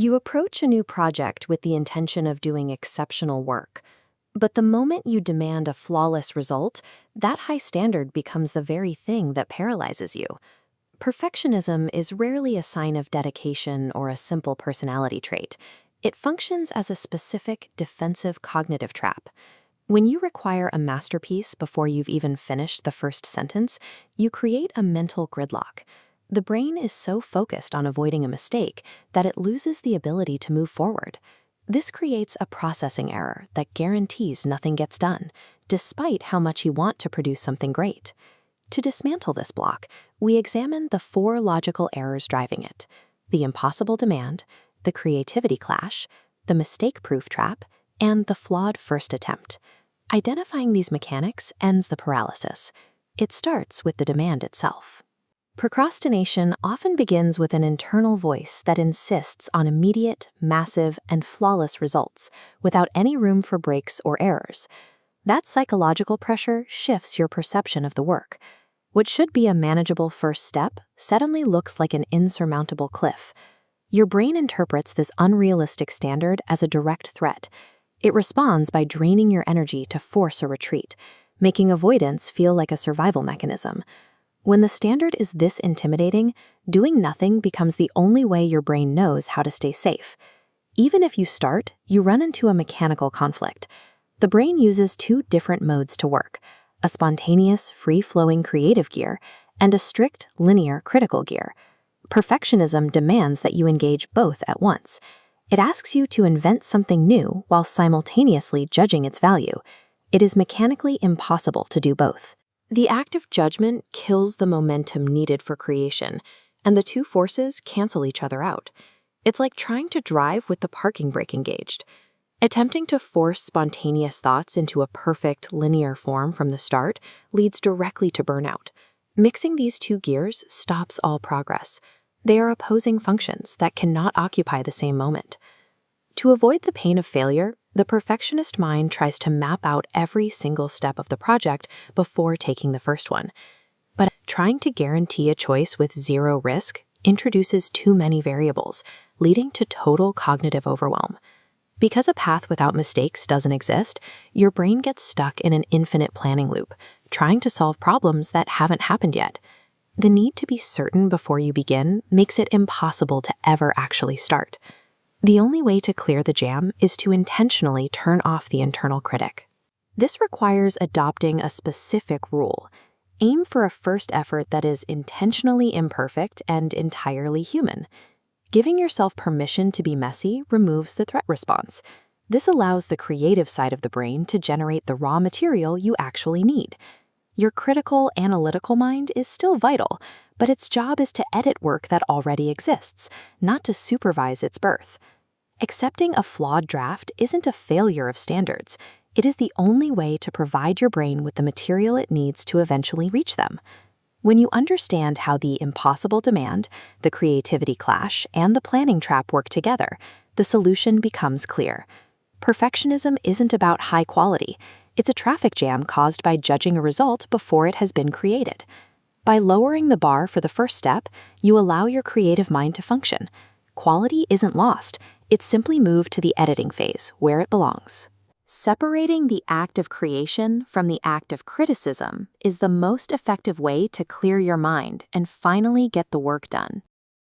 You approach a new project with the intention of doing exceptional work. But the moment you demand a flawless result, that high standard becomes the very thing that paralyzes you. Perfectionism is rarely a sign of dedication or a simple personality trait. It functions as a specific defensive cognitive trap. When you require a masterpiece before you've even finished the first sentence, you create a mental gridlock. The brain is so focused on avoiding a mistake that it loses the ability to move forward. This creates a processing error that guarantees nothing gets done, despite how much you want to produce something great. To dismantle this block, we examine the 4 logical errors driving it: the impossible demand, the creativity clash, the mistake-proof trap, and the flawed first attempt. Identifying these mechanics ends the paralysis. It starts with the demand itself. Procrastination often begins with an internal voice that insists on immediate, massive, and flawless results without any room for breaks or errors. That psychological pressure shifts your perception of the work. What should be a manageable first step suddenly looks like an insurmountable cliff. Your brain interprets this unrealistic standard as a direct threat. It responds by draining your energy to force a retreat, making avoidance feel like a survival mechanism. When the standard is this intimidating, doing nothing becomes the only way your brain knows how to stay safe. Even if you start, you run into a mechanical conflict. The brain uses 2 different modes to work: a spontaneous, free-flowing creative gear and a strict, linear critical gear. Perfectionism demands that you engage both at once. It asks you to invent something new while simultaneously judging its value. It is mechanically impossible to do both. The act of judgment kills the momentum needed for creation, and the 2 forces cancel each other out. It's like trying to drive with the parking brake engaged. Attempting to force spontaneous thoughts into a perfect, linear form from the start leads directly to burnout. Mixing these 2 gears stops all progress. They are opposing functions that cannot occupy the same moment. To avoid the pain of failure, the perfectionist mind tries to map out every single step of the project before taking the first one. But trying to guarantee a choice with 0 risk introduces too many variables, leading to total cognitive overwhelm. Because a path without mistakes doesn't exist, your brain gets stuck in an infinite planning loop, trying to solve problems that haven't happened yet. The need to be certain before you begin makes it impossible to ever actually start. The only way to clear the jam is to intentionally turn off the internal critic. This requires adopting a specific rule. Aim for a first effort that is intentionally imperfect and entirely human. Giving yourself permission to be messy removes the threat response. This allows the creative side of the brain to generate the raw material you actually need. Your critical, analytical mind is still vital, but its job is to edit work that already exists, not to supervise its birth. Accepting a flawed draft isn't a failure of standards. It is the only way to provide your brain with the material it needs to eventually reach them. When you understand how the impossible demand, the creativity clash, and the planning trap work together, the solution becomes clear. Perfectionism isn't about high quality. It's a traffic jam caused by judging a result before it has been created. By lowering the bar for the first step, you allow your creative mind to function. Quality isn't lost. It's simply moved to the editing phase, where it belongs. Separating the act of creation from the act of criticism is the most effective way to clear your mind and finally get the work done.